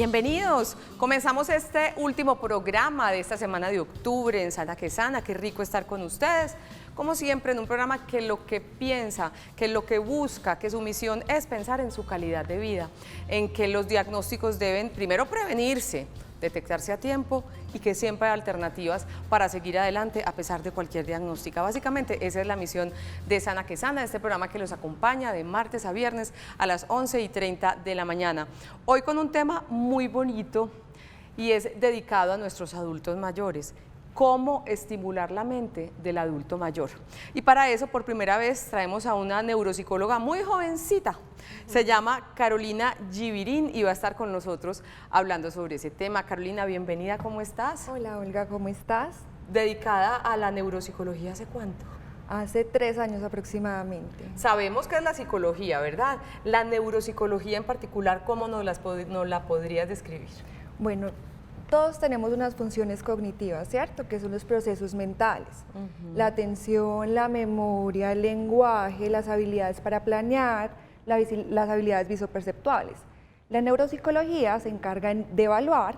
Bienvenidos. Comenzamos este último programa de esta semana de octubre en Sana que Sana. Qué rico estar con ustedes. Como siempre, en un programa que lo que piensa, que lo que busca, que su misión es pensar en su calidad de vida, en que los diagnósticos deben primero prevenirse, detectarse a tiempo y que siempre hay alternativas para seguir adelante a pesar de cualquier diagnóstica. Básicamente esa es la misión de Sana que Sana, este programa que los acompaña de martes a viernes a las 11:30 de la mañana. Hoy con un tema muy bonito y es dedicado a nuestros adultos mayores. Cómo estimular la mente del adulto mayor. Y para eso, por primera vez, traemos a una neuropsicóloga muy jovencita. Se llama Carolina Givirín y va a estar con nosotros hablando sobre ese tema. Carolina, bienvenida, ¿cómo estás? Hola, Olga, ¿cómo estás? ¿Dedicada a la neuropsicología hace cuánto? Hace 3 años aproximadamente. Sabemos que es la psicología, ¿verdad? La neuropsicología en particular, ¿cómo nos la podrías describir? Bueno, todos tenemos unas funciones cognitivas, ¿cierto? Que son los procesos mentales. La atención, la memoria, el lenguaje, las habilidades para planear, las habilidades visoperceptuales. La neuropsicología se encarga de evaluar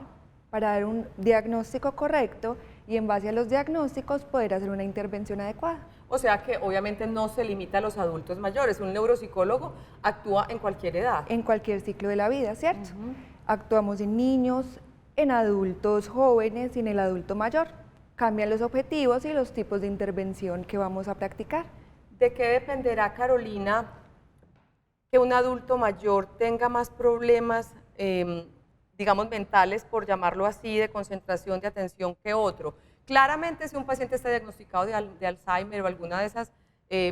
para dar un diagnóstico correcto y en base a los diagnósticos poder hacer una intervención adecuada. O sea que obviamente no se limita a los adultos mayores, un neuropsicólogo actúa en cualquier edad. En cualquier ciclo de la vida, ¿cierto? Actuamos en niños, en adultos jóvenes y en el adulto mayor. Cambian los objetivos y los tipos de intervención que vamos a practicar. ¿De qué dependerá, Carolina, que un adulto mayor tenga más problemas, digamos, mentales, por llamarlo así, de concentración, de atención que otro? Claramente, si un paciente está diagnosticado de Alzheimer o alguna de esas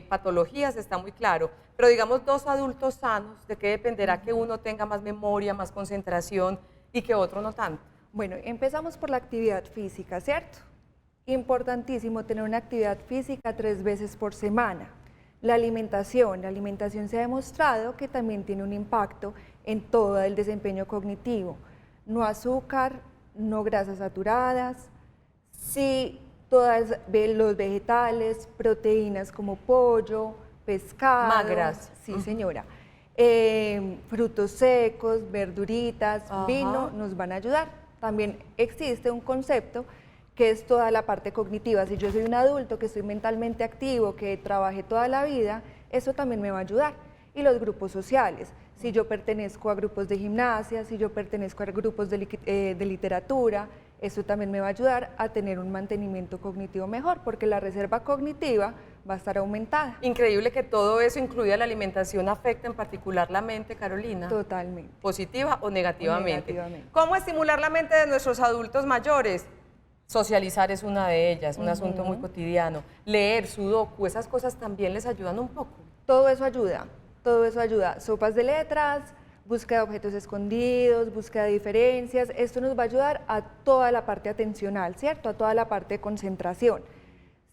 patologías, está muy claro. Pero digamos, dos adultos sanos, ¿de qué dependerá que uno tenga más memoria, más concentración y que otro no tanto? Bueno, empezamos por la actividad física, ¿cierto? Importantísimo tener una actividad física 3 veces por semana. La alimentación se ha demostrado que también tiene un impacto en todo el desempeño cognitivo. No azúcar, no grasas saturadas, sí todos los vegetales, proteínas como pollo, pescado. Magras. Sí, señora. Frutos secos, verduritas, vino nos van a ayudar. También existe un concepto que es toda la parte cognitiva. Si yo soy un adulto que estoy mentalmente activo, que trabajé toda la vida, eso también me va a ayudar. Y los grupos sociales, si yo pertenezco a grupos de gimnasia, si yo pertenezco a grupos de literatura, eso también me va a ayudar a tener un mantenimiento cognitivo mejor, porque la reserva cognitiva va a estar aumentada. Increíble que todo eso, incluida la alimentación, afecta en particular la mente, Carolina. Totalmente. ¿Positiva o negativamente? Negativamente. ¿Cómo estimular la mente de nuestros adultos mayores? Socializar es una de ellas, un asunto muy cotidiano. Leer, sudoku, esas cosas también les ayudan un poco. Todo eso ayuda, todo eso ayuda. Sopas de letras, búsqueda de objetos escondidos, búsqueda de diferencias. Esto nos va a ayudar a toda la parte atencional, ¿cierto? A toda la parte de concentración.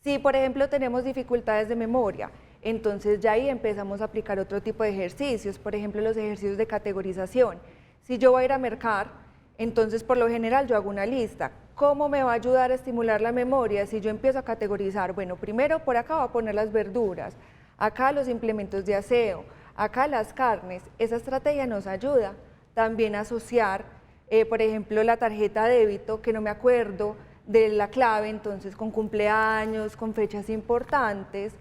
Si, por ejemplo, tenemos dificultades de memoria, entonces ya ahí empezamos a aplicar otro tipo de ejercicios, por ejemplo, los ejercicios de categorización. Si yo voy a ir a mercar, entonces por lo general yo hago una lista. ¿Cómo me va a ayudar a estimular la memoria si yo empiezo a categorizar? Bueno, primero por acá voy a poner las verduras, acá los implementos de aseo, acá las carnes. Esa estrategia nos ayuda también a asociar, por ejemplo, la tarjeta de débito, que no me acuerdo de la clave, entonces con cumpleaños, con fechas importantes.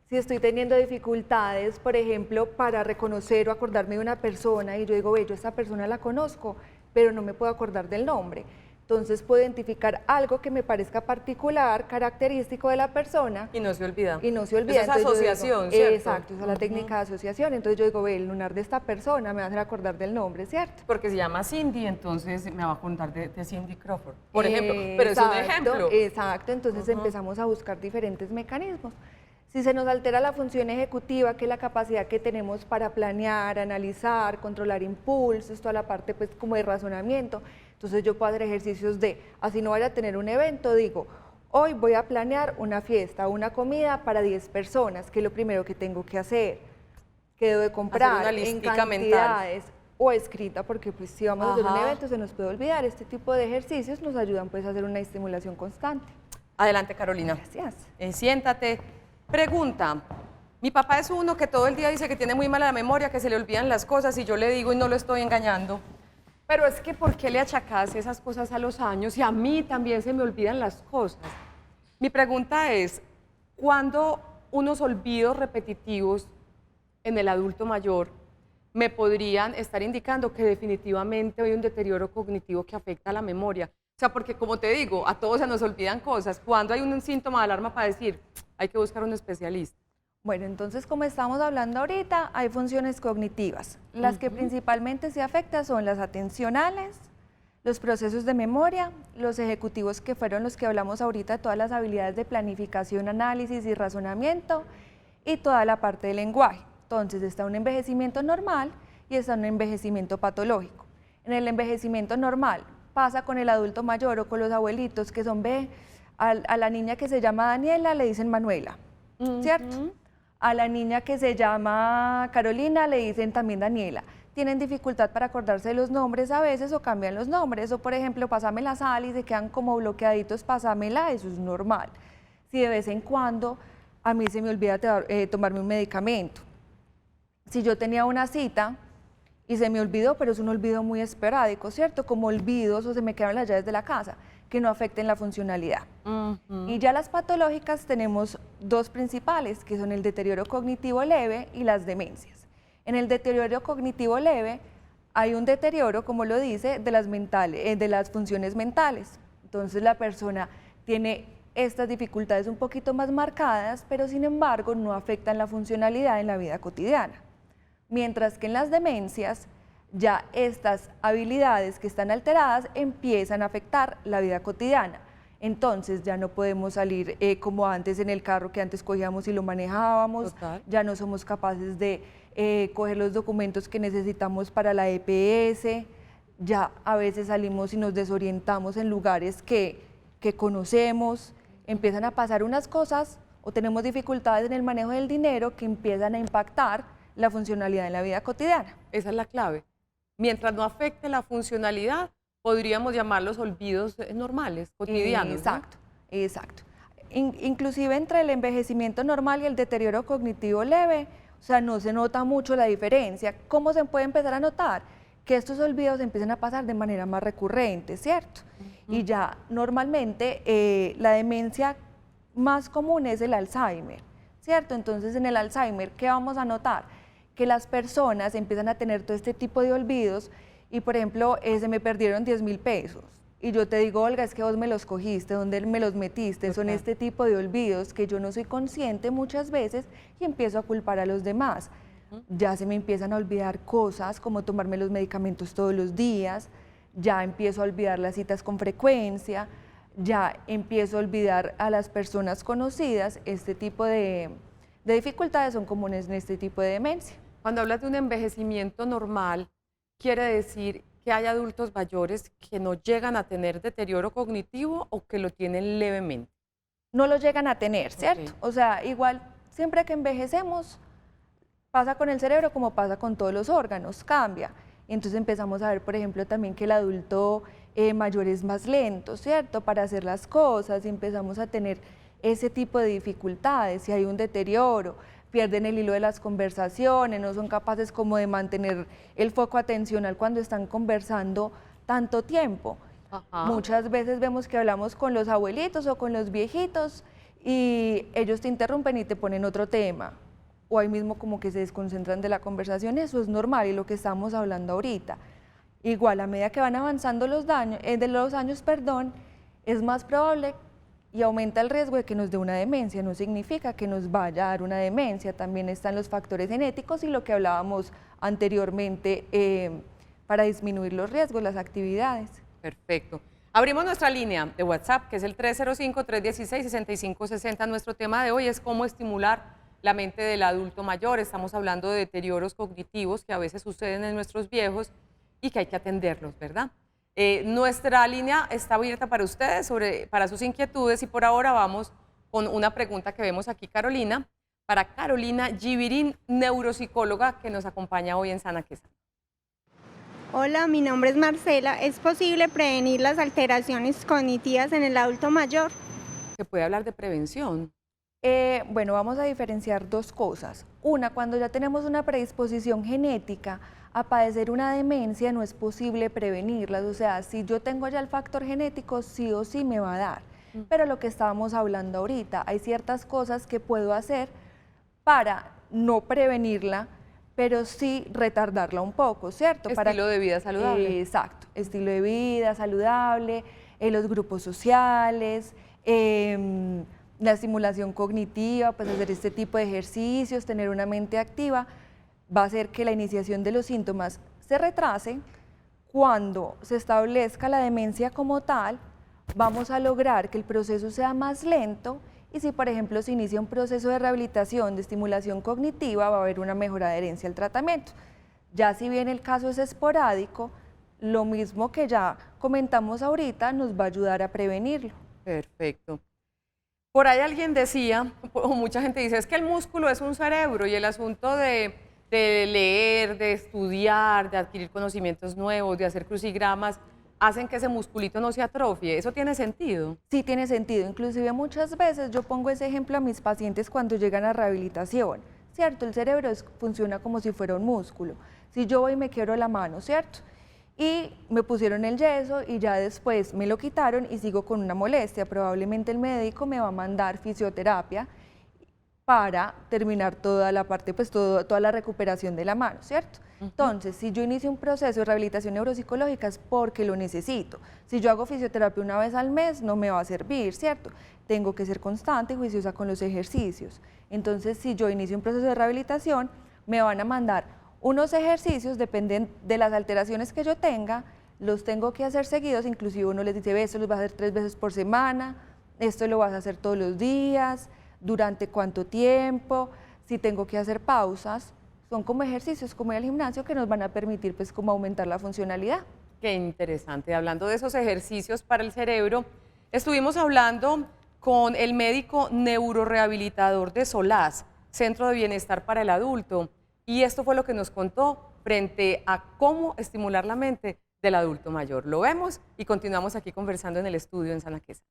Si estoy teniendo dificultades, por ejemplo, para reconocer o acordarme de una persona y yo digo, ve, yo esta persona la conozco, pero no me puedo acordar del nombre. Entonces puedo identificar algo que me parezca particular, característico de la persona. Y no se olvida. Y no se olvida. Esa es asociación, digo, ¿cierto? Exacto, esa es la técnica de asociación. Entonces yo digo, ve, el lunar de esta persona me va a hacer acordar del nombre, ¿cierto? Porque se llama Cindy, entonces me va a contar de Cindy Crawford, por ejemplo. Pero es un ejemplo. Exacto, entonces empezamos a buscar diferentes mecanismos. Si se nos altera la función ejecutiva, que es la capacidad que tenemos para planear, analizar, controlar impulsos, toda la parte pues como de razonamiento, entonces yo puedo hacer ejercicios de, así no vaya a tener un evento, digo, hoy voy a planear una fiesta, una comida para 10 personas, que es lo primero que tengo que hacer, que debo de comprar en cantidades mental. O escrita, porque pues si vamos a hacer un evento se nos puede olvidar. Este tipo de ejercicios nos ayudan pues a hacer una estimulación constante. Adelante, Carolina. Gracias. Siéntate. Pregunta, mi papá es uno que todo el día dice que tiene muy mala la memoria, que se le olvidan las cosas y yo le digo y no lo estoy engañando. Pero es que, ¿por qué le achacas esas cosas a los años? Y a mí también se me olvidan las cosas. Mi pregunta es, ¿cuándo unos olvidos repetitivos en el adulto mayor me podrían estar indicando que definitivamente hay un deterioro cognitivo que afecta a la memoria? O sea, porque como te digo, a todos se nos olvidan cosas. ¿Cuándo hay un síntoma de alarma para decir, hay que buscar un especialista? Bueno, entonces como estamos hablando ahorita, hay funciones cognitivas. Las que principalmente se afectan son las atencionales, los procesos de memoria, los ejecutivos que fueron los que hablamos ahorita, todas las habilidades de planificación, análisis y razonamiento y toda la parte del lenguaje. Entonces está un envejecimiento normal y está un envejecimiento patológico. En el envejecimiento normal pasa con el adulto mayor o con los abuelitos que son, a la niña que se llama Daniela le dicen Manuela, ¿cierto? A la niña que se llama Carolina le dicen también Daniela. Tienen dificultad para acordarse de los nombres a veces o cambian los nombres. O por ejemplo, pásame la sal y se quedan como bloqueaditos, pásamela, eso es normal. Si de vez en cuando a mí se me olvida tomarme un medicamento. Si yo tenía una cita y se me olvidó, pero es un olvido muy esporádico, ¿cierto? Como olvidos o se me quedaron las llaves de la casa, que no afecten la funcionalidad. Y ya las patológicas tenemos dos principales, que son el deterioro cognitivo leve y las demencias. En el deterioro cognitivo leve hay un deterioro, como lo dice, de las funciones mentales. Entonces la persona tiene estas dificultades un poquito más marcadas, pero sin embargo no afectan la funcionalidad en la vida cotidiana. Mientras que en las demencias ya estas habilidades que están alteradas empiezan a afectar la vida cotidiana. Entonces ya no podemos salir como antes en el carro que antes cogíamos y lo manejábamos. Total. Ya no somos capaces de coger los documentos que necesitamos para la EPS, ya a veces salimos y nos desorientamos en lugares que conocemos, empiezan a pasar unas cosas o tenemos dificultades en el manejo del dinero que empiezan a impactar la funcionalidad en la vida cotidiana. Esa es la clave. Mientras no afecte la funcionalidad, podríamos llamarlos olvidos normales, cotidianos. Exacto, ¿no? Exacto. Inclusive entre el envejecimiento normal y el deterioro cognitivo leve, o sea, no se nota mucho la diferencia. ¿Cómo se puede empezar a notar? Que estos olvidos empiezan a pasar de manera más recurrente, ¿cierto? Y ya normalmente la demencia más común es el Alzheimer, ¿cierto? Entonces en el Alzheimer, ¿qué vamos a notar? Que las personas empiezan a tener todo este tipo de olvidos y, por ejemplo, se me perdieron 10.000 pesos. Y yo te digo, Olga, es que vos me los cogiste, ¿dónde me los metiste? Son este tipo de olvidos que yo no soy consciente muchas veces y empiezo a culpar a los demás. Ya se me empiezan a olvidar cosas como tomarme los medicamentos todos los días, ya empiezo a olvidar las citas con frecuencia, ya empiezo a olvidar a las personas conocidas. Este tipo de dificultades son comunes en este tipo de demencia. Cuando hablas de un envejecimiento normal, quiere decir que hay adultos mayores que no llegan a tener deterioro cognitivo o que lo tienen levemente. No lo llegan a tener, ¿cierto? O sea, igual, siempre que envejecemos, pasa con el cerebro como pasa con todos los órganos, cambia. Y entonces empezamos a ver, por ejemplo, también que el adulto mayor es más lento, ¿cierto? Para hacer las cosas y empezamos a tener ese tipo de dificultades, si hay un deterioro, pierden el hilo de las conversaciones, no son capaces como de mantener el foco atencional cuando están conversando tanto tiempo. Muchas veces vemos que hablamos con los abuelitos o con los viejitos y ellos te interrumpen y te ponen otro tema, o ahí mismo como que se desconcentran de la conversación. Eso es normal y lo que estamos hablando ahorita. Igual, a medida que van avanzando los años, es más probable y aumenta el riesgo de que nos dé una demencia. No significa que nos vaya a dar una demencia, también están los factores genéticos y lo que hablábamos anteriormente para disminuir los riesgos, las actividades. Perfecto. Abrimos nuestra línea de WhatsApp, que es el 305-316-6560. Nuestro tema de hoy es cómo estimular la mente del adulto mayor. Estamos hablando de deterioros cognitivos que a veces suceden en nuestros viejos y que hay que atenderlos, ¿verdad? Nuestra línea está abierta para ustedes, para sus inquietudes, y por ahora vamos con una pregunta que vemos aquí, Carolina, para Carolina Givirín, neuropsicóloga que nos acompaña hoy en Sana que Sana. Hola, mi nombre es Marcela. ¿Es posible prevenir las alteraciones cognitivas en el adulto mayor? ¿Se puede hablar de prevención? Bueno, vamos a diferenciar dos cosas. Una, cuando ya tenemos una predisposición genética a padecer una demencia, no es posible prevenirlas. O sea, si yo tengo ya el factor genético, sí o sí me va a dar. Pero lo que estábamos hablando ahorita, hay ciertas cosas que puedo hacer para no prevenirla, pero sí retardarla un poco, ¿cierto? Estilo de vida saludable. Exacto, estilo de vida saludable, los grupos sociales, la estimulación cognitiva, pues hacer este tipo de ejercicios, tener una mente activa, va a hacer que la iniciación de los síntomas se retrase. Cuando se establezca la demencia como tal, vamos a lograr que el proceso sea más lento y si, por ejemplo, se inicia un proceso de rehabilitación, de estimulación cognitiva, va a haber una mejor adherencia al tratamiento. Ya si bien el caso es esporádico, lo mismo que ya comentamos ahorita nos va a ayudar a prevenirlo. Perfecto. Por ahí alguien decía, o mucha gente dice, es que el músculo es un cerebro y el asunto de leer, de estudiar, de adquirir conocimientos nuevos, de hacer crucigramas, hacen que ese musculito no se atrofie. ¿Eso tiene sentido? Sí, tiene sentido. Inclusive muchas veces yo pongo ese ejemplo a mis pacientes cuando llegan a rehabilitación, ¿cierto? El cerebro funciona como si fuera un músculo. Si yo voy y me quiebro la mano, ¿cierto? Y me pusieron el yeso y ya después me lo quitaron y sigo con una molestia. Probablemente el médico me va a mandar fisioterapia para terminar toda la parte, pues toda la recuperación de la mano, ¿cierto? Entonces, si yo inicio un proceso de rehabilitación neuropsicológica es porque lo necesito. Si yo hago fisioterapia una vez al mes, no me va a servir, ¿cierto? Tengo que ser constante y juiciosa con los ejercicios. Entonces, si yo inicio un proceso de rehabilitación, me van a mandar unos ejercicios, dependen de las alteraciones que yo tenga, los tengo que hacer seguidos, inclusive uno les dice, ve, esto los vas a hacer 3 veces por semana, esto lo vas a hacer todos los días, durante cuánto tiempo, si tengo que hacer pausas, son como ejercicios como el gimnasio que nos van a permitir pues como aumentar la funcionalidad. Qué interesante. Hablando de esos ejercicios para el cerebro, estuvimos hablando con el médico neurorehabilitador de Solaz, Centro de Bienestar para el Adulto, y esto fue lo que nos contó frente a cómo estimular la mente del adulto mayor. Lo vemos y continuamos aquí conversando en el estudio en Sana Quesada.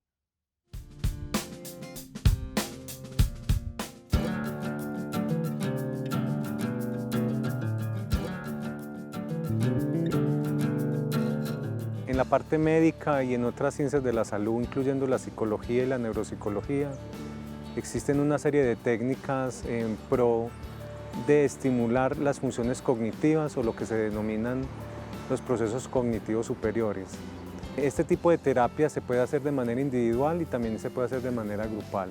En la parte médica y en otras ciencias de la salud, incluyendo la psicología y la neuropsicología, existen una serie de técnicas en pro de estimular las funciones cognitivas o lo que se denominan los procesos cognitivos superiores. Este tipo de terapia se puede hacer de manera individual y también se puede hacer de manera grupal.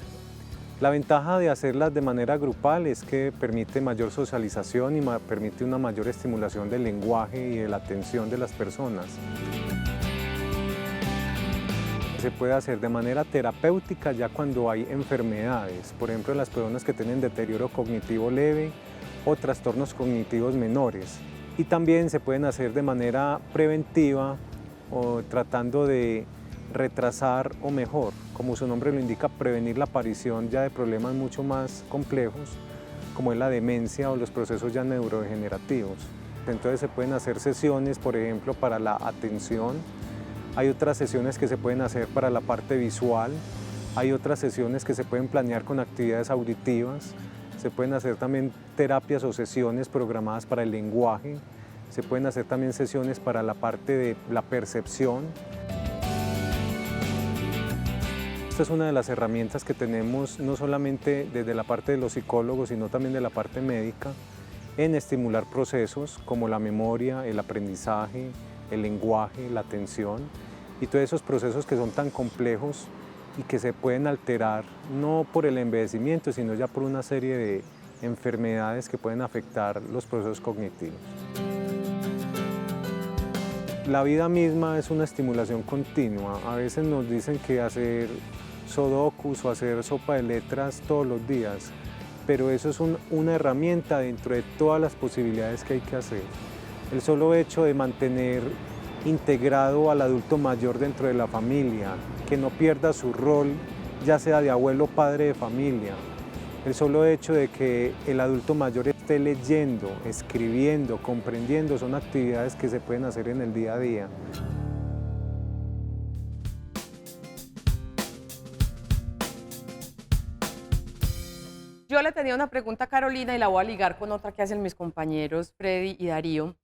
La ventaja de hacerlas de manera grupal es que permite mayor socialización y permite una mayor estimulación del lenguaje y de la atención de las personas. Se puede hacer de manera terapéutica ya cuando hay enfermedades, por ejemplo, las personas que tienen deterioro cognitivo leve o trastornos cognitivos menores. Y también se pueden hacer de manera preventiva o tratando de retrasar o mejor, como su nombre lo indica, prevenir la aparición ya de problemas mucho más complejos, como es la demencia o los procesos ya neurodegenerativos. Entonces se pueden hacer sesiones, por ejemplo, para la atención. Hay otras sesiones que se pueden hacer para la parte visual, hay otras sesiones que se pueden planear con actividades auditivas, se pueden hacer también terapias o sesiones programadas para el lenguaje, se pueden hacer también sesiones para la parte de la percepción. Esta es una de las herramientas que tenemos no solamente desde la parte de los psicólogos, sino también de la parte médica, en estimular procesos como la memoria, el aprendizaje, el lenguaje, la atención y todos esos procesos que son tan complejos y que se pueden alterar no por el envejecimiento, sino ya por una serie de enfermedades que pueden afectar los procesos cognitivos. La vida misma es una estimulación continua. A veces nos dicen que hacer sudokus o hacer sopa de letras todos los días, pero eso es una herramienta dentro de todas las posibilidades que hay que hacer. El solo hecho de mantener integrado al adulto mayor dentro de la familia, que no pierda su rol, ya sea de abuelo o padre de familia. El solo hecho de que el adulto mayor esté leyendo, escribiendo, comprendiendo, son actividades que se pueden hacer en el día a día. tenía una pregunta, Carolina, y la voy a ligar con otra que hacen mis compañeros Freddy y Darío,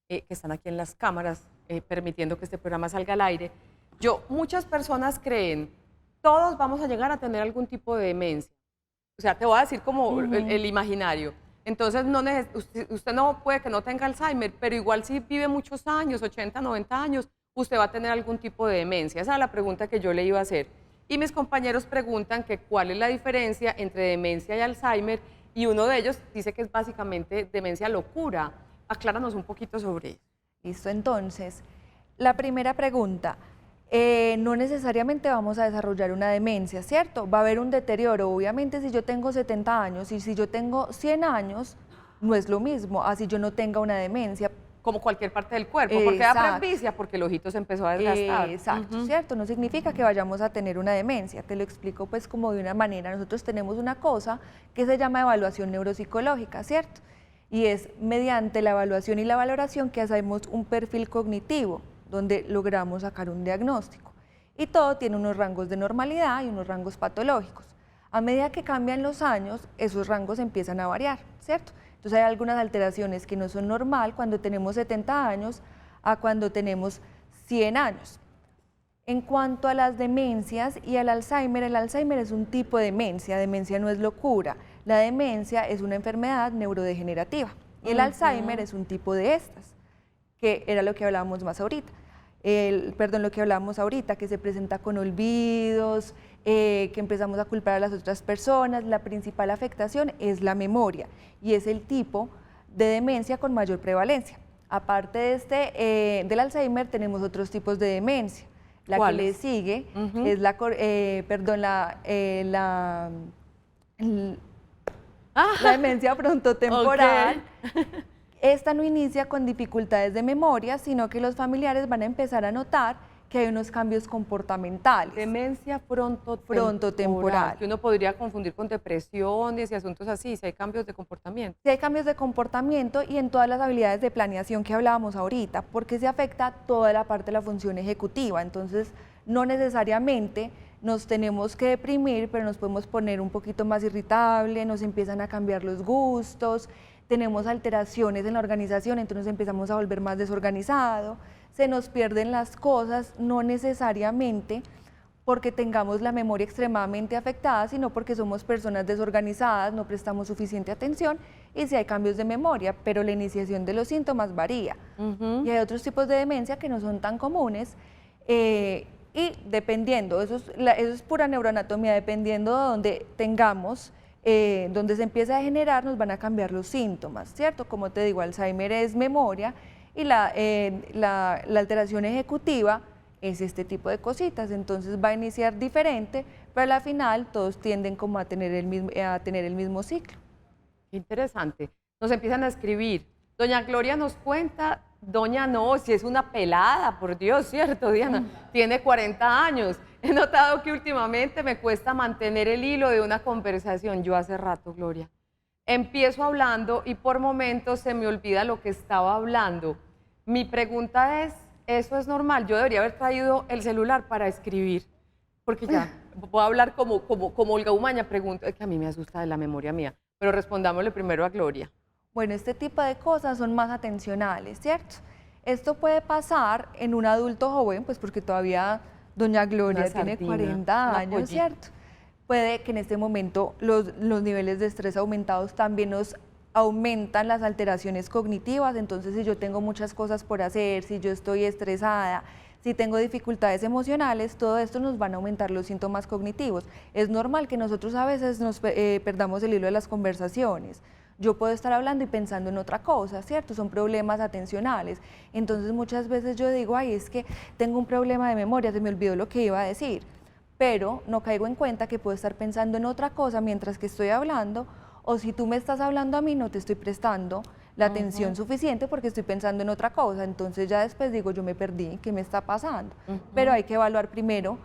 que están aquí en las cámaras, permitiendo que este programa salga al aire. Muchas personas creen, todos vamos a llegar a tener algún tipo de demencia. O sea, te voy a decir como el imaginario. Entonces, usted no puede que no tenga Alzheimer, pero igual si vive muchos años, 80, 90 años, usted va a tener algún tipo de demencia. Esa es la pregunta que yo le iba a hacer. Y mis compañeros preguntan que cuál es la diferencia entre demencia y Alzheimer, y uno de ellos dice que es básicamente demencia locura. Acláranos un poquito sobre eso. Listo, entonces, la primera pregunta, no necesariamente vamos a desarrollar una demencia, ¿cierto? Va a haber un deterioro. Obviamente, si yo tengo 70 años y si yo tengo 100 años, no es lo mismo, así yo no tenga una demencia. Como cualquier parte del cuerpo, porque da presbicia, porque el ojito se empezó a desgastar. Exacto, ¿cierto? No significa que vayamos a tener una demencia, te lo explico pues como de una manera. Nosotros tenemos una cosa que se llama evaluación neuropsicológica, ¿cierto? Y es mediante la evaluación y la valoración que hacemos un perfil cognitivo, donde logramos sacar un diagnóstico. Y todo tiene unos rangos de normalidad y unos rangos patológicos. A medida que cambian los años, esos rangos empiezan a variar, ¿cierto? Entonces hay algunas alteraciones que no son normal cuando tenemos 70 años a cuando tenemos 100 años. En cuanto a las demencias y al Alzheimer, el Alzheimer es un tipo de demencia no es locura. La demencia es una enfermedad neurodegenerativa y el Alzheimer es un tipo de estas, que era lo que hablábamos más ahorita. Lo que hablábamos ahorita, que se presenta con olvidos, que empezamos a culpar a las otras personas. La principal afectación es la memoria y es el tipo de demencia con mayor prevalencia. Aparte de del Alzheimer, tenemos otros tipos de demencia. La que le sigue es la demencia frontotemporal. Okay. Esta no inicia con dificultades de memoria, sino que los familiares van a empezar a notar que hay unos cambios comportamentales. Demencia frontotemporal. Que uno podría confundir con depresiones y asuntos así, si hay cambios de comportamiento. Si hay cambios de comportamiento y en todas las habilidades de planeación que hablábamos ahorita, porque se afecta toda la parte de la función ejecutiva. Entonces, no necesariamente nos tenemos que deprimir, pero nos podemos poner un poquito más irritable, nos empiezan a cambiar los gustos, tenemos alteraciones en la organización, entonces empezamos a volver más desorganizado, se nos pierden las cosas, no necesariamente porque tengamos la memoria extremadamente afectada, sino porque somos personas desorganizadas, no prestamos suficiente atención y sí hay cambios de memoria, pero la iniciación de los síntomas varía. Y hay otros tipos de demencia que no son tan comunes y dependiendo, eso es pura neuroanatomía, dependiendo de donde tengamos donde se empieza a generar, nos van a cambiar los síntomas, ¿cierto? Como te digo, Alzheimer es memoria y la alteración ejecutiva es este tipo de cositas, entonces va a iniciar diferente, pero al final todos tienden como a tener el mismo ciclo. Qué interesante. Nos empiezan a escribir. Doña Gloria nos cuenta, doña no, si es una pelada, por Dios, ¿cierto, Diana? Tiene 40 años. He notado que últimamente me cuesta mantener el hilo de una conversación. Yo hace rato, Gloria. Empiezo hablando y por momentos se me olvida lo que estaba hablando. Mi pregunta es, ¿eso es normal? Yo debería haber traído el celular para escribir, porque ya puedo hablar como Olga Umaña, pregunta, que a mí me asusta de la memoria mía, pero respondámosle primero a Gloria. Bueno, este tipo de cosas son más atencionales, ¿cierto? Esto puede pasar en un adulto joven, pues porque todavía doña Gloria tiene 40 años, ¿cierto? Puede que en este momento los niveles de estrés aumentados también nos aumentan las alteraciones cognitivas, entonces si yo tengo muchas cosas por hacer, si yo estoy estresada, si tengo dificultades emocionales, todo esto nos van a aumentar los síntomas cognitivos. Es normal que nosotros a veces nos perdamos el hilo de las conversaciones. Yo puedo estar hablando y pensando en otra cosa, ¿cierto? Son problemas atencionales. Entonces muchas veces yo digo, ay, es que tengo un problema de memoria, se me olvidó lo que iba a decir. Pero no caigo en cuenta que puedo estar pensando en otra cosa mientras que estoy hablando, o si tú me estás hablando a mí, no te estoy prestando la atención suficiente porque estoy pensando en otra cosa. Entonces ya después digo, yo me perdí, ¿qué me está pasando? Pero hay que evaluar primero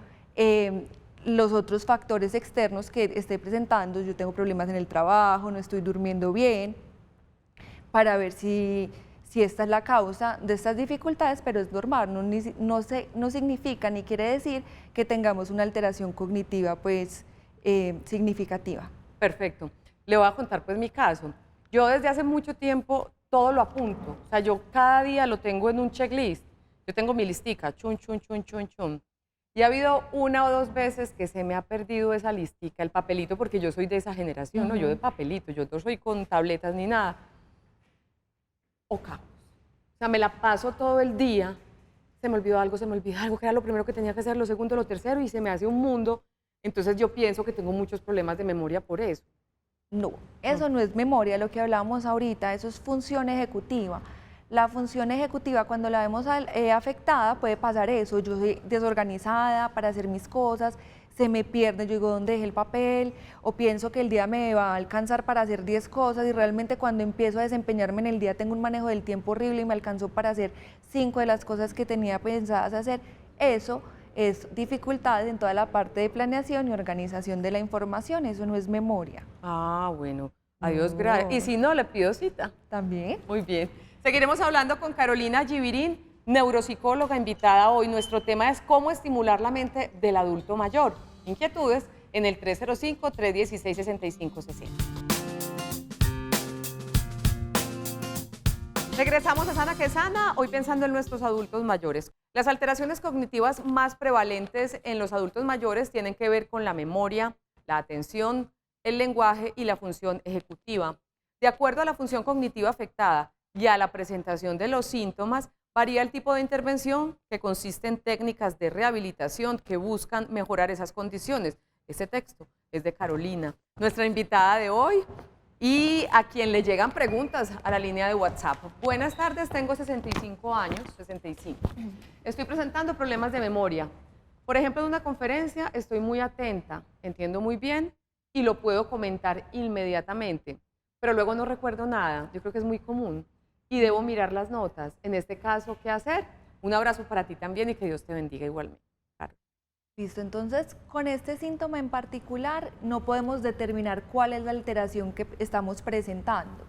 los otros factores externos que esté presentando. Yo tengo problemas en el trabajo, no estoy durmiendo bien, para ver si esta es la causa de estas dificultades, pero es normal, no significa ni quiere decir que tengamos una alteración cognitiva pues significativa. Perfecto. Le voy a contar pues mi caso. Yo desde hace mucho tiempo todo lo apunto. O sea, yo cada día lo tengo en un checklist. Yo tengo mi listica, chun, chun, chun, chun, chun. Y ha habido una o dos veces que se me ha perdido esa listica, el papelito, porque yo soy de esa generación, ¿no? Yo de papelito, yo no soy con tabletas ni nada. O caos. O sea, me la paso todo el día, se me olvidó algo, que era lo primero que tenía que hacer, lo segundo, lo tercero, y se me hace un mundo. Entonces yo pienso que tengo muchos problemas de memoria por eso. No, eso no es memoria, lo que hablábamos ahorita, eso es función ejecutiva. La función ejecutiva, cuando la vemos afectada, puede pasar eso. Yo soy desorganizada para hacer mis cosas, se me pierde, yo digo, ¿dónde dejé el papel? O pienso que el día me va a alcanzar para hacer 10 cosas y realmente cuando empiezo a desempeñarme en el día tengo un manejo del tiempo horrible y me alcanzó para hacer 5 de las cosas que tenía pensadas hacer. Eso es dificultades en toda la parte de planeación y organización de la información, eso no es memoria. Ah, bueno, adiós, No. gracias. Y si no, le pido cita. También. Muy bien. Seguiremos hablando con Carolina Givirín, neuropsicóloga invitada hoy. Nuestro tema es cómo estimular la mente del adulto mayor. Inquietudes en el 305-316-6560. Regresamos a Sana que Sana, hoy pensando en nuestros adultos mayores. Las alteraciones cognitivas más prevalentes en los adultos mayores tienen que ver con la memoria, la atención, el lenguaje y la función ejecutiva. De acuerdo a la función cognitiva afectada y a la presentación de los síntomas, varía el tipo de intervención que consiste en técnicas de rehabilitación que buscan mejorar esas condiciones. Este texto es de Carolina, nuestra invitada de hoy, y a quien le llegan preguntas a la línea de WhatsApp. Buenas tardes, tengo 65 años, 65. Estoy presentando problemas de memoria. Por ejemplo, en una conferencia estoy muy atenta, entiendo muy bien y lo puedo comentar inmediatamente, pero luego no recuerdo nada. Yo creo que es muy común y debo mirar las notas. En este caso, ¿qué hacer? Un abrazo para ti también y que Dios te bendiga igualmente. Claro. Listo, entonces con este síntoma en particular no podemos determinar cuál es la alteración que estamos presentando.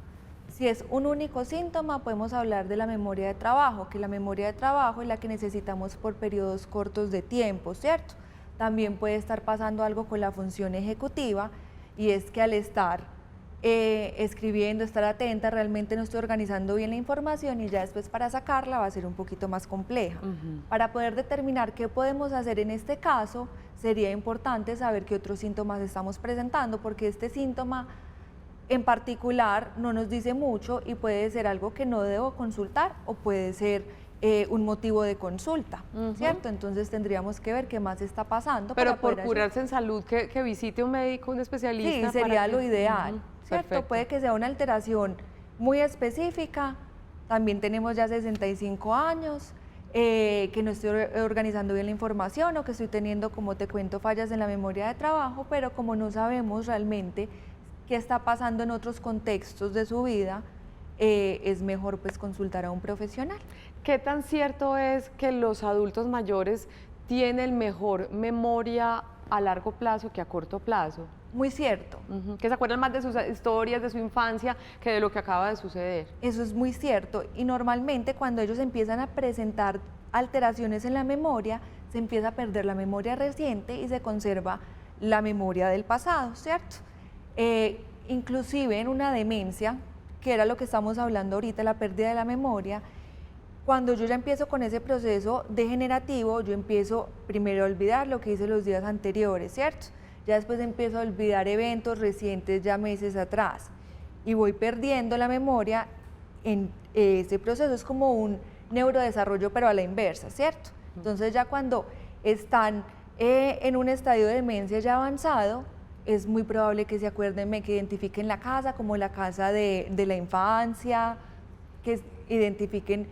Si es un único síntoma, podemos hablar de la memoria de trabajo, que la memoria de trabajo es la que necesitamos por periodos cortos de tiempo, ¿cierto? También puede estar pasando algo con la función ejecutiva, y es que al estar escribiendo, estar atenta, realmente no estoy organizando bien la información y ya después para sacarla va a ser un poquito más compleja. Para poder determinar qué podemos hacer en este caso, sería importante saber qué otros síntomas estamos presentando, porque este síntoma en particular no nos dice mucho y puede ser algo que no debo consultar o puede ser un motivo de consulta, ¿cierto? Entonces tendríamos que ver qué más está pasando. Pero para por poder curarse en salud, que visite un médico, un especialista. Sí, sería para lo que... ideal, ¿cierto? Perfecto. Puede que sea una alteración muy específica. También tenemos ya 65 años, que no estoy organizando bien la información o que estoy teniendo, como te cuento, fallas en la memoria de trabajo, pero como no sabemos realmente qué está pasando en otros contextos de su vida, es mejor pues consultar a un profesional. ¿Qué tan cierto es que los adultos mayores tienen mejor memoria a largo plazo que a corto plazo? Muy cierto. Que se acuerdan más de sus historias, de su infancia, que de lo que acaba de suceder. Eso es muy cierto, y normalmente cuando ellos empiezan a presentar alteraciones en la memoria, se empieza a perder la memoria reciente y se conserva la memoria del pasado, ¿cierto? Inclusive en una demencia, que era lo que estamos hablando ahorita, la pérdida de la memoria, cuando yo ya empiezo con ese proceso degenerativo, yo empiezo primero a olvidar lo que hice los días anteriores, ¿cierto? Ya después empiezo a olvidar eventos recientes, ya meses atrás, y voy perdiendo la memoria. En ese proceso es como un neurodesarrollo, pero a la inversa, ¿cierto? Entonces ya cuando están en un estadio de demencia ya avanzado, es muy probable que se acuerden, que identifiquen la casa como la casa de la infancia, que identifiquen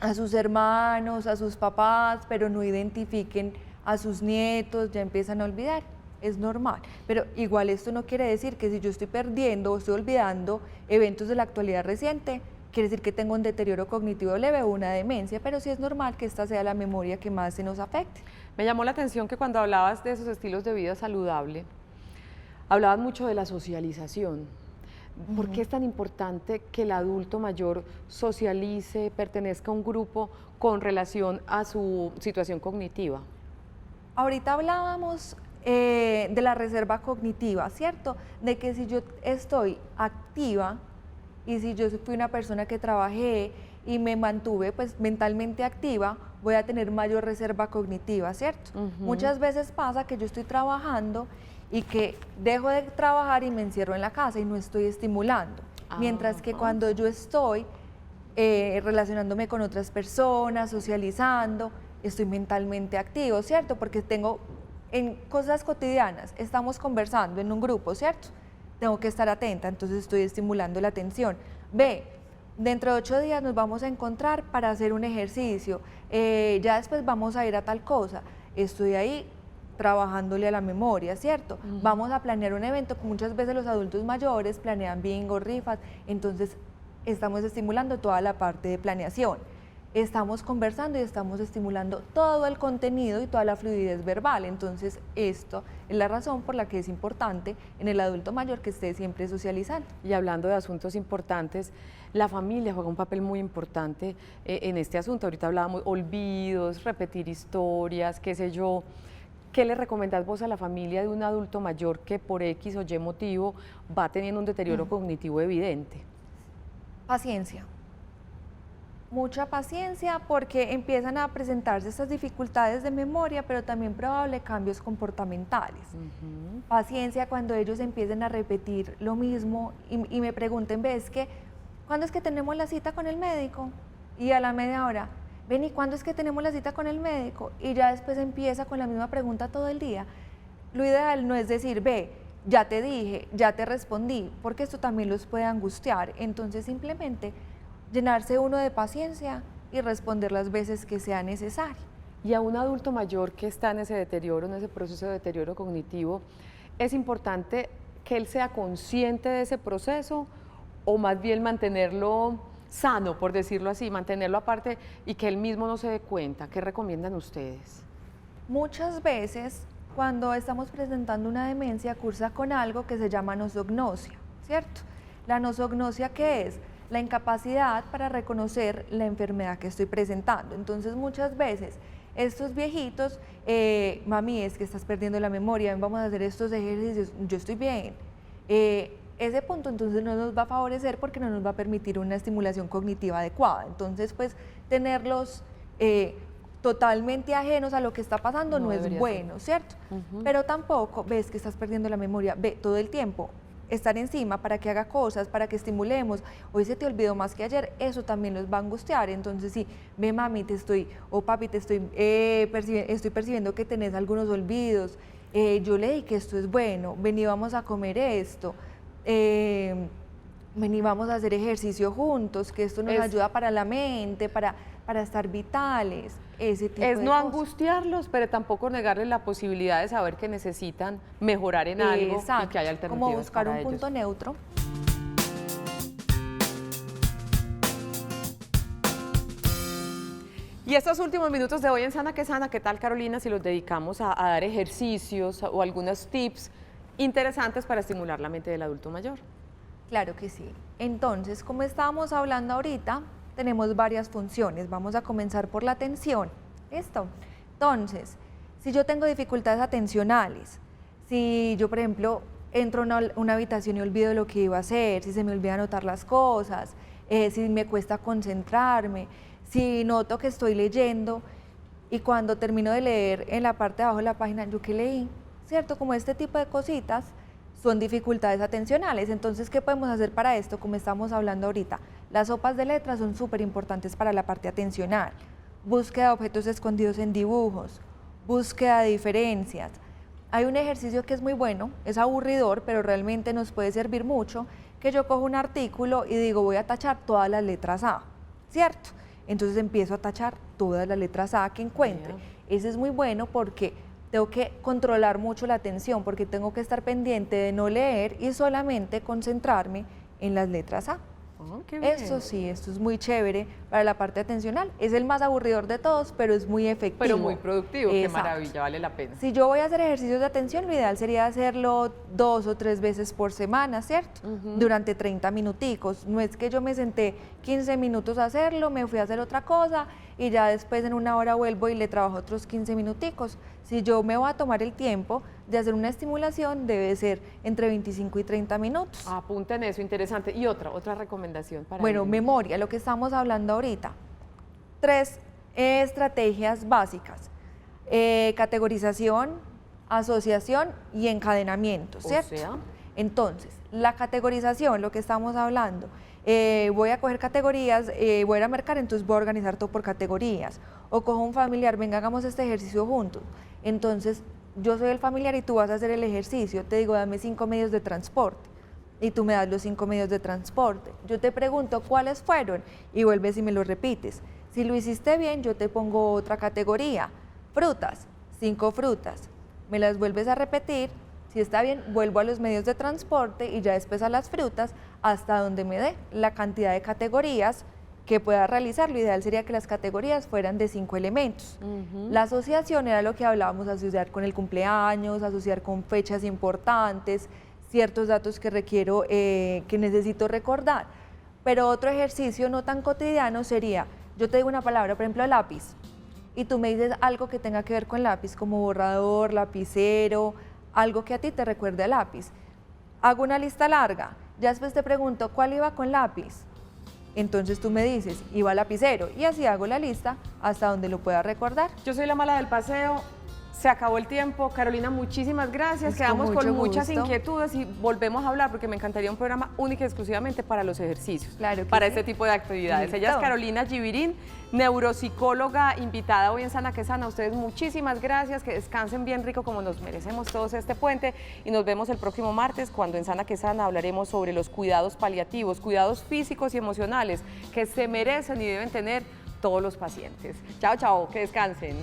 a sus hermanos, a sus papás, pero no identifiquen a sus nietos, ya empiezan a olvidar. Es normal, pero igual esto no quiere decir que si yo estoy perdiendo o estoy olvidando eventos de la actualidad reciente, quiere decir que tengo un deterioro cognitivo leve o una demencia, pero sí es normal que esta sea la memoria que más se nos afecte. Me llamó la atención que cuando hablabas de esos estilos de vida saludable, hablabas mucho de la socialización. ¿Por qué es tan importante que el adulto mayor socialice, pertenezca a un grupo con relación a su situación cognitiva? Ahorita hablábamos de la reserva cognitiva, ¿cierto? De que si yo estoy activa y si yo fui una persona que trabajé y me mantuve pues mentalmente activa, voy a tener mayor reserva cognitiva, ¿cierto? Muchas veces pasa que yo estoy trabajando y que dejo de trabajar y me encierro en la casa y no estoy estimulando. Mientras que cuando yo estoy relacionándome con otras personas, socializando, estoy mentalmente activo, ¿cierto? Porque tengo en cosas cotidianas, estamos conversando en un grupo, ¿cierto? Tengo que estar atenta, entonces estoy estimulando la atención. B, dentro de 8 días nos vamos a encontrar para hacer un ejercicio, ya después vamos a ir a tal cosa, estoy ahí trabajándole a la memoria, ¿cierto? Vamos a planear un evento, que muchas veces los adultos mayores planean bingo, rifas, entonces estamos estimulando toda la parte de planeación. Estamos conversando y estamos estimulando todo el contenido y toda la fluidez verbal. Entonces, esto es la razón por la que es importante en el adulto mayor que esté siempre socializando. Y hablando de asuntos importantes, la familia juega un papel muy importante en este asunto. Ahorita hablábamos olvidos, repetir historias, qué sé yo. ¿Qué le recomendás vos a la familia de un adulto mayor que por X o Y motivo va teniendo un deterioro cognitivo evidente? Paciencia. Mucha paciencia porque empiezan a presentarse estas dificultades de memoria, pero también probable cambios comportamentales. Paciencia cuando ellos empiecen a repetir lo mismo y me pregunten, ¿ves que cuándo es que tenemos la cita con el médico? Y a la media hora, ven, ¿y cuándo es que tenemos la cita con el médico? Y ya después empieza con la misma pregunta todo el día. Lo ideal no es decir, ve, ya te dije, ya te respondí, porque esto también los puede angustiar. Entonces simplemente llenarse uno de paciencia y responder las veces que sea necesario. Y a un adulto mayor que está en ese deterioro, en ese proceso de deterioro cognitivo, ¿es importante que él sea consciente de ese proceso o más bien mantenerlo sano, por decirlo así, mantenerlo aparte y que él mismo no se dé cuenta? ¿Qué recomiendan ustedes? Muchas veces cuando estamos presentando una demencia cursa con algo que se llama nosognosia, ¿cierto? La nosognosia, ¿qué es? La incapacidad para reconocer la enfermedad que estoy presentando. Entonces muchas veces estos viejitos, mami, es que estás perdiendo la memoria, vamos a hacer estos ejercicios, yo estoy bien. Ese punto entonces no nos va a favorecer porque no nos va a permitir una estimulación cognitiva adecuada. Entonces pues tenerlos totalmente ajenos a lo que está pasando no es bueno, ¿cierto? Pero tampoco ves que estás perdiendo la memoria, ve todo el tiempo estar encima para que haga cosas, para que estimulemos. Hoy se te olvidó más que ayer, eso también nos va a angustiar. Entonces, sí, ve mami, o papi, estoy percibiendo que tenés algunos olvidos. Yo leí que esto es bueno, vení, vamos a comer esto. Vení, vamos a hacer ejercicio juntos, que esto nos ayuda para la mente, para estar vitales, ese tipo de Es no cosas. angustiarlos, pero tampoco negarles la posibilidad de saber que necesitan mejorar en algo y que hay alternativas como buscar para un punto ellos. neutro. Y estos últimos minutos de hoy en Sana que Sana, ¿qué tal, Carolina, si los dedicamos a dar ejercicios o algunos tips interesantes para estimular la mente del adulto mayor? Claro que sí. Entonces, como estábamos hablando ahorita, tenemos varias funciones. Vamos a comenzar por la atención. ¿Listo? Entonces, si yo tengo dificultades atencionales, si yo, por ejemplo, entro a una habitación y olvido lo que iba a hacer, si se me olvida anotar las cosas, si me cuesta concentrarme, si noto que estoy leyendo y cuando termino de leer en la parte de abajo de la página, ¿yo qué leí? ¿Cierto? Como este tipo de cositas son dificultades atencionales. Entonces, ¿qué podemos hacer para esto? Como estamos hablando ahorita, las sopas de letras son súper importantes para la parte atencional. Búsqueda de objetos escondidos en dibujos, búsqueda de diferencias. Hay un ejercicio que es muy bueno, es aburridor, pero realmente nos puede servir mucho, que yo cojo un artículo y digo, voy a tachar todas las letras A, ¿cierto? Entonces empiezo a tachar todas las letras A que encuentre. Ese es muy bueno porque tengo que controlar mucho la atención porque tengo que estar pendiente de no leer y solamente concentrarme en las letras A. Oh, qué bien. Esto sí, esto es muy chévere para la parte atencional. Es el más aburridor de todos, pero es muy efectivo. Pero muy productivo, qué Exacto. maravilla, vale la pena. Si yo voy a hacer ejercicios de atención, lo ideal sería hacerlo 2 o 3 veces por semana, ¿cierto? Durante 30 minuticos. No es que yo me senté 15 minutos a hacerlo, me fui a hacer otra cosa y ya después en una hora vuelvo y le trabajo otros 15 minuticos. Si yo me voy a tomar el tiempo de hacer una estimulación debe ser entre 25 y 30 minutos. Apunten eso, interesante. Y otra recomendación para Bueno, ellos. memoria, lo que estamos hablando ahorita. 3 estrategias básicas: categorización, asociación y encadenamiento, ¿cierto? O sea, Entonces, la categorización, lo que estamos hablando, voy a coger categorías, voy a ir a mercar, entonces voy a organizar todo por categorías. O cojo un familiar, venga, hagamos este ejercicio juntos. Entonces, yo soy el familiar y tú vas a hacer el ejercicio. Te digo, dame 5 medios de transporte. Y tú me das los 5 medios de transporte. Yo te pregunto cuáles fueron y vuelves y me lo repites. Si lo hiciste bien, yo te pongo otra categoría. Frutas, 5 frutas. Me las vuelves a repetir. Si está bien, vuelvo a los medios de transporte y ya después a las frutas hasta donde me dé la cantidad de categorías que pueda realizar. Lo ideal sería que las categorías fueran de 5 elementos. La asociación era lo que hablábamos, asociar con el cumpleaños, asociar con fechas importantes, ciertos datos que requiero, que necesito recordar. Pero otro ejercicio no tan cotidiano sería, yo te digo una palabra, por ejemplo, lápiz, y tú me dices algo que tenga que ver con lápiz, como borrador, lapicero, algo que a ti te recuerde a lápiz. Hago una lista larga, ya después te pregunto, ¿cuál iba con lápiz? Entonces tú me dices, iba lapicero, y así hago la lista hasta donde lo pueda recordar. yo soy la mala del paseo. Se acabó el tiempo. Carolina, muchísimas gracias. Es Quedamos con con mucho muchas gusto. inquietudes y volvemos a hablar porque me encantaría un programa único y exclusivamente para los ejercicios, Claro que para sí. este tipo de actividades. Ella es Listo. Carolina Givirín, neuropsicóloga invitada hoy en Sana que Sana. A ustedes muchísimas gracias, que descansen bien rico como nos merecemos todos este puente y nos vemos el próximo martes cuando en Sana que Sana hablaremos sobre los cuidados paliativos, cuidados físicos y emocionales que se merecen y deben tener todos los pacientes. Chao, chao, que descansen.